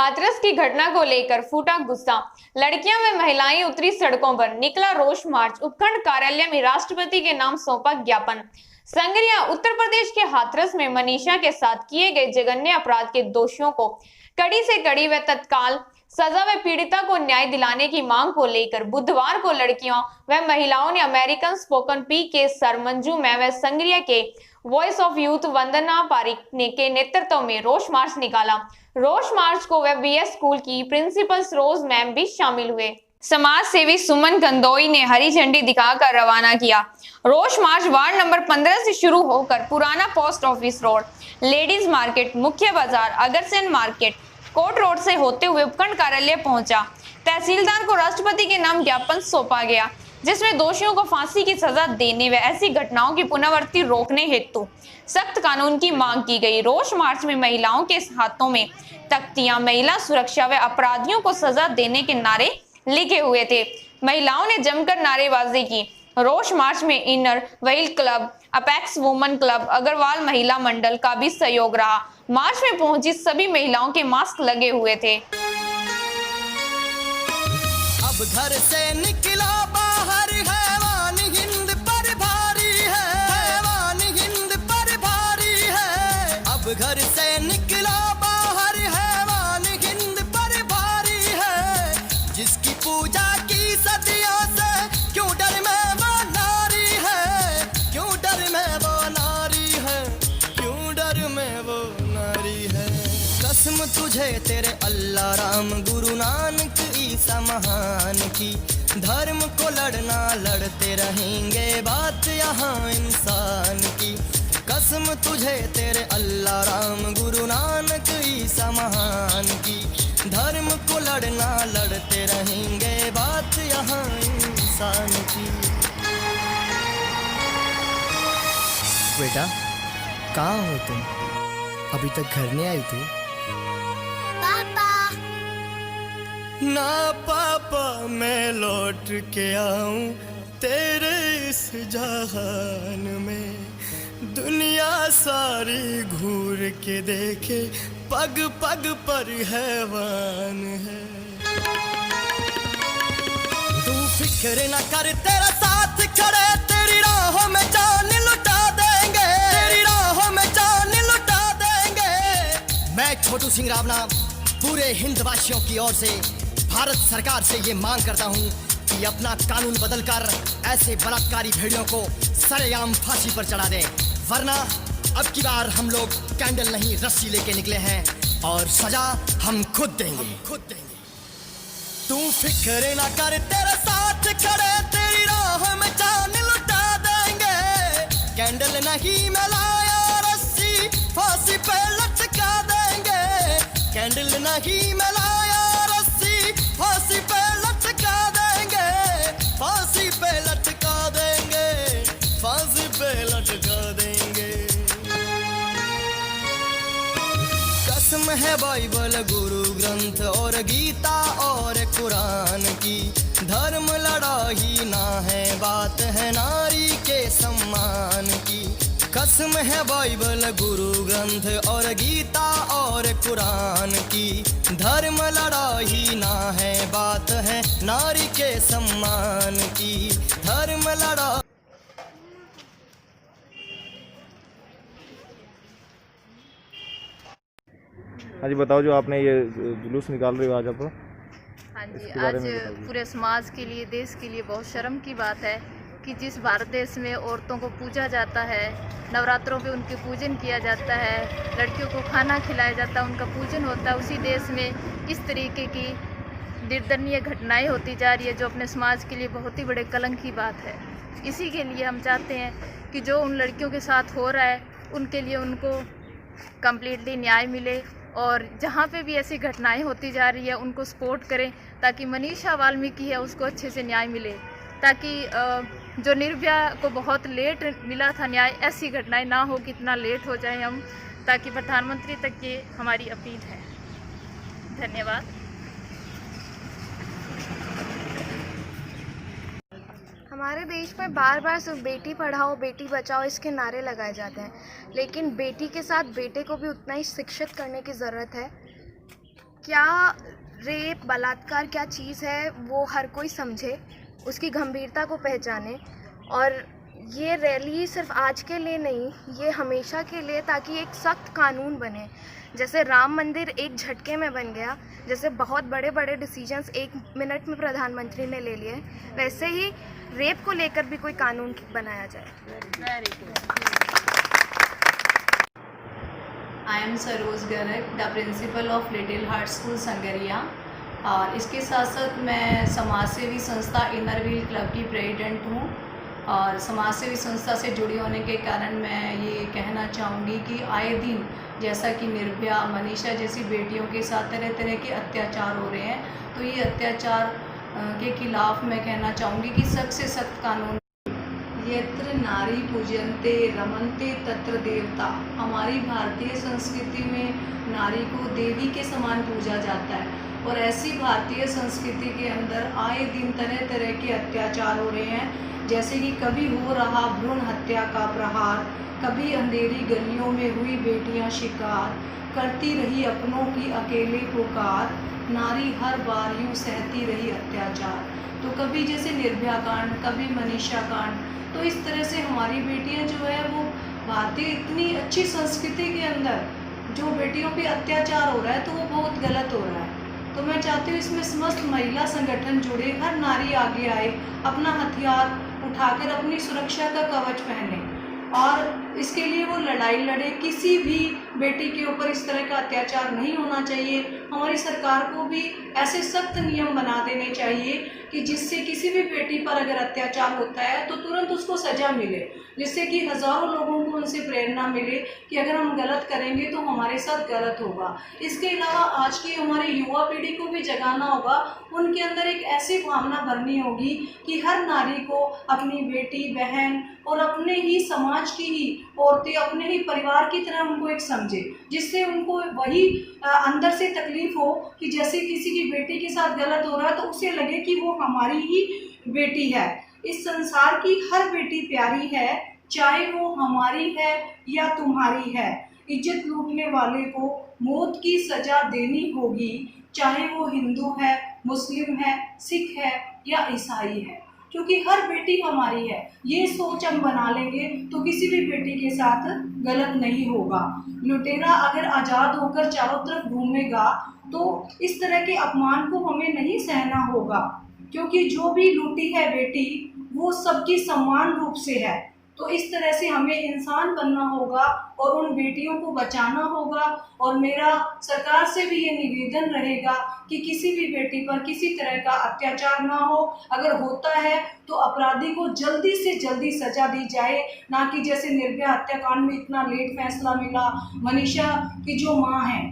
हाथरस की घटना को लेकर फूटा गुस्सा, लड़कियां व महिलाएं उतरी सड़कों पर, निकला रोष मार्च, उपखंड कार्यालय में राष्ट्रपति के नाम सौंपा ज्ञापन। संग्रिया उत्तर प्रदेश के हाथरस में मनीषा के साथ किए गए जघन्य अपराध के दोषियों को कड़ी से कड़ी व तत्काल सजा व पीड़िता को न्याय दिलाने की मांग को लेकर बुधवार को लड़कियों व महिलाओं ने अमेरिकन स्पोकन पी के सर मंजू में व संग्रिया के वॉइस ऑफ यूथ वंदना पारिक के नेतृत्व में रोष मार्च निकाला। रोष मार्च को वे बीएस स्कूल की प्रिंसिपल रोज मैम भी शामिल हुए। समाज सेवी सुमन गंदोई ने हरी झंडी दिखाकर रवाना किया। रोष मार्च वार्ड नंबर 15 से शुरू होकर पुराना post office road, ladies market, मुख्य बाजार, अगरसेन मार्केट, कोर्ट रोड से होते हुए उपखंड कार्यालय पहुंचा। तहसीलदार को राष्ट्रपति के नाम ज्ञापन सौंपा गया, जिसमें दोषियों को फांसी की सजा देने व ऐसी घटनाओं की पुनरावृत्ति रोकने हेतु सख्त कानून की मांग की गई। रोष मार्च में महिलाओं के हाथों में तख्तियां, महिला सुरक्षा व अपराधियों को सजा देने के नारे लिखे हुए थे। महिलाओं ने जमकर नारेबाजी की। रोष मार्च में inner wheel club, apex women club, Agarwal Mahila Mandal का भी सहयोग रहा। मार्च में पहुंची सभी महिलाओं के मास्क लगे हुए थे। अब घर से निकला बाहर हैवान हिंद पर भारी है, हैवान हिंद पर भारी है। अब घर से निकला बाहर हैवान हिंद पर भारी है। जिसकी पूजा की सदियों से क्यों डर में वो नारी है, क्यों डर में वो नारी है, क्यों डर में वो नारी है। कसम तुझे तेरे अल्लाह राम गुरु नानक ईसा महान की, धर्म को लड़ना लड़ते रहेंगे, बात यहाँ इंसान की। कसम तुझे तेरे अल्लाह राम गुरु नानक ईसा महान की, धर्म को लड़ना लड़ते रहेंगे, बात यहाँ इंसान की। बेटा कहाँ हो तुम? अभी तक घर नहीं आई तू? ना पापा मैं लौट के आऊं तेरे इस जहान में, दुनिया सारी घूर के देखे, पग पग पर हैवान है। तू फिक्र न कर तेरा साथ खड़े, तेरी राहों में जान लुटा देंगे, तेरी राहों में जान लुटा देंगे। मैं छोटू सिंह रावना पूरे हिंदवासियों की ओर से भारत सरकार से ये मांग करता हूँ कि अपना कानून बदलकर ऐसे बलात्कारी भेड़ियों को सरेआम फांसी पर चढ़ा दे, वरना अब की बार हम लोग कैंडल नहीं रस्सी लेके निकले हैं और सजा हम खुद देंगे, खुद देंगे। तू फिक्र ना कर तेरा साथ खड़े, तेरी राह में जान लुटा देंगे। कैंडल नहीं मैं लाया रस्सी फांसी पे लटका देंगे, कैंडल नहीं मैं लाया फांसी पे लटका देंगे, फांसी पे लटका देंगे, फांसी पे लटका देंगे। कसम है बाइबल गुरु ग्रंथ और गीता और कुरान की, धर्म लड़ाई ना है, बात है नारी के सम्मान की। कसम है बाइबल गुरु ग्रंथ और गीता और कुरान की, धर्म लड़ाई ना है, बात है नारी के सम्मान की। धर्म लड़ा हाँ जी बताओ, जो आपने ये जुलूस निकाल रहे हो आज आप? हाँ जी, आज पूरे समाज के लिए, देश के लिए बहुत शर्म की बात है कि जिस भारत देश में औरतों को पूजा जाता है, नवरात्रों पे उनके पूजन किया जाता है, लड़कियों को खाना खिलाया जाता है, उनका पूजन होता है, उसी देश में इस तरीके की निर्दयनीय घटनाएं होती जा रही है, जो अपने समाज के लिए बहुत ही बड़े कलंक की बात है। इसी के लिए हम चाहते हैं कि जो उन लड़कियों के साथ हो रहा है उनके लिए उनको कम्प्लीटली न्याय मिले, और जहाँ पे भी ऐसी घटनाएं होती जा रही है उनको सपोर्ट करें, ताकि मनीषा वाल्मीकि है उसको अच्छे से न्याय मिले, ताकि जो निर्भया को बहुत लेट मिला था न्याय, ऐसी घटनाएं ना हो कि इतना लेट हो जाए हम, ताकि प्रधानमंत्री तक ये हमारी अपील है। धन्यवाद। हमारे देश में बार बार सिर्फ बेटी पढ़ाओ बेटी बचाओ इसके नारे लगाए जाते हैं, लेकिन बेटी के साथ बेटे को भी उतना ही शिक्षित करने की ज़रूरत है। क्या रेप बलात्कार क्या चीज़ है वो हर कोई समझे, उसकी गंभीरता को पहचाने। और ये रैली सिर्फ आज के लिए नहीं, ये हमेशा के लिए, ताकि एक सख्त कानून बने। जैसे राम मंदिर एक झटके में बन गया, जैसे बहुत बड़े बड़े डिसीजंस 1 मिनट में प्रधानमंत्री ने ले लिए, वैसे ही रेप को लेकर भी कोई कानून बनाया जाए। I am Saroj Garg, the principle of little heart school Sangaria. और इसके साथ साथ मैं समाज सेवी संस्था इनर व्हील क्लब की प्रेसिडेंट हूँ। और समाज सेवी संस्था से जुड़ी होने के कारण मैं ये कहना चाहूँगी कि आए दिन जैसा कि निर्भया, मनीषा जैसी बेटियों के साथ तरह तरह के अत्याचार हो रहे हैं, तो ये अत्याचार के खिलाफ मैं कहना चाहूँगी कि सख्त से सख्त कानून। यत्र नारी पूजन्ते रमन्ते तत्र देवता। हमारी भारतीय संस्कृति में नारी को देवी के समान पूजा जाता है, और ऐसी भारतीय संस्कृति के अंदर आए दिन तरह तरह के अत्याचार हो रहे हैं। जैसे कि कभी हो रहा भ्रूण हत्या का प्रहार, कभी अंधेरी गलियों में हुई बेटियां शिकार, करती रही अपनों की अकेले पुकार, नारी हर बार यूँ सहती रही अत्याचार। तो कभी जैसे निर्भया कांड, कभी मनीषा कांड, तो इस तरह से हमारी बेटियां जो है वो भारतीय इतनी अच्छी संस्कृति के अंदर जो बेटियों पे अत्याचार हो रहा है तो वो बहुत गलत हो रहा है। तो मैं चाहती हूँ इसमें समस्त महिला संगठन जुड़े, हर नारी आगे आए, अपना हथियार उठाकर अपनी सुरक्षा का कवच पहने और इसके लिए वो लड़ाई लड़े। किसी भी बेटी के ऊपर इस तरह का अत्याचार नहीं होना चाहिए। हमारी सरकार को भी ऐसे सख्त नियम बना देने चाहिए कि जिससे किसी भी बेटी पर अगर अत्याचार होता है तो तुरंत उसको सज़ा मिले, जिससे कि हज़ारों लोगों को उनसे प्रेरणा मिले कि अगर हम गलत करेंगे तो हमारे साथ गलत होगा। इसके अलावा आज की हमारी युवा पीढ़ी को भी जगाना होगा, उनके अंदर एक ऐसी भावना भरनी होगी कि हर नारी को अपनी बेटी, बहन और अपने ही समाज की ही औरतें, अपने ही परिवार की तरह उनको एक समझे, जिससे उनको वही अंदर से तकलीफ हो कि जैसे किसी की बेटी के साथ गलत हो रहा है तो उसे लगे कि वो हमारी ही बेटी है। इस संसार की हर बेटी प्यारी है, चाहे वो हमारी है या तुम्हारी है। इज्जत लूटने वाले को मौत की सजा देनी होगी, चाहे वो हिंदू है, मुस्लिम है, सिख है या ईसाई है, क्योंकि हर बेटी हमारी है। ये सोच हम बना लेंगे तो किसी भी बेटी के साथ गलत नहीं होगा। लुटेरा अगर आज़ाद होकर चारों तरफ घूमेगा तो इस तरह के अपमान को हमें नहीं सहना होगा, क्योंकि जो भी लूटी है बेटी वो सबकी समान रूप से है। तो इस तरह से हमें इंसान बनना होगा और उन बेटियों को बचाना होगा। और मेरा सरकार से भी ये निवेदन रहेगा कि किसी भी बेटी पर किसी तरह का अत्याचार ना हो, अगर होता है तो अपराधी को जल्दी से जल्दी सजा दी जाए, ना कि जैसे निर्भया हत्याकांड में इतना लेट फैसला मिला। मनीषा की जो माँ है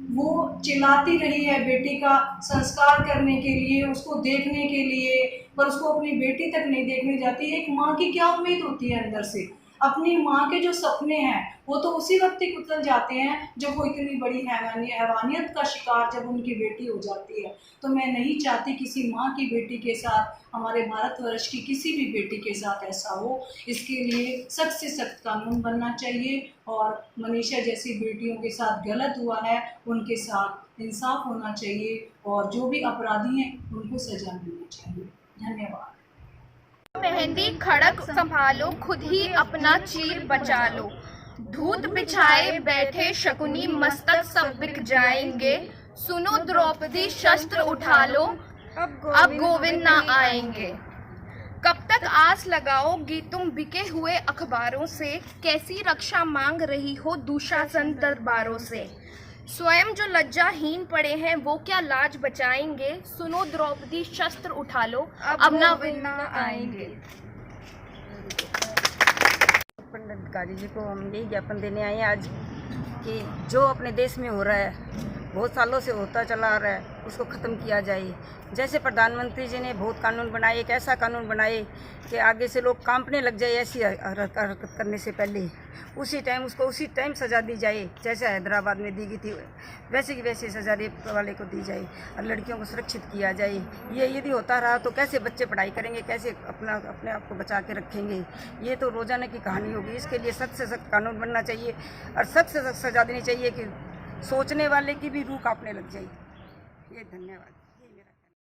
वो चिल्लाती रही है बेटी का संस्कार करने के लिए, उसको देखने के लिए, पर उसको अपनी बेटी तक नहीं देखने जाती। एक माँ की क्या उम्मीद होती है अंदर से? अपनी माँ के जो सपने हैं वो तो उसी वक्त ही कुचल जाते हैं जब वो इतनी बड़ी हैवानियत का शिकार जब उनकी बेटी हो जाती है। तो मैं नहीं चाहती किसी माँ की बेटी के साथ, हमारे भारतवर्ष की किसी भी बेटी के साथ ऐसा हो। इसके लिए सख्त से सख्त कानून बनना चाहिए और मनीषा जैसी बेटियों के साथ गलत हुआ है उनके साथ इंसाफ होना चाहिए और जो भी अपराधी हैं उनको सजा मिलनी चाहिए। धन्यवाद। मेहंदी खड़क संभालो, खुद ही अपना चीर बचा लो। धूत बिछाए बैठे शकुनी, मस्तक सब बिक जाएंगे। सुनो द्रौपदी शस्त्र उठा लो, अब गोविंद ना आएंगे। कब तक आस लगाओगी तुम बिके हुए अखबारों से? कैसी रक्षा मांग रही हो दुशासन दरबारों से? स्वयं जो लज्जाहीन पड़े हैं वो क्या लाज बचाएंगे? सुनो द्रौपदी शस्त्र उठा लो, अब ना गोविंद ना आएंगे। पंडित अधिकारी जी को हम यही ज्ञापन देने आए हैं आज कि जो अपने देश में हो रहा है, बहुत सालों से होता चला आ रहा है, उसको ख़त्म किया जाए। जैसे प्रधानमंत्री जी ने बहुत कानून बनाए, एक ऐसा कानून बनाए कि आगे से लोग कांपने लग जाए ऐसी हरकत करने से पहले, उसी टाइम सज़ा दी जाए। जैसे हैदराबाद में दी गई थी वैसे की वैसे सज़ा रेप वाले को दी जाए और लड़कियों को सुरक्षित किया जाए। ये यदि होता रहा तो कैसे बच्चे पढ़ाई करेंगे, कैसे अपने आप को बचा के रखेंगे? ये तो रोज़ाना की कहानी होगी। इसके लिए सख्त से सख्त कानून बनना चाहिए और सख्त से सख्त सज़ा देनी चाहिए कि सोचने वाले की भी रूह कांपने लग जाए। ये धन्यवाद।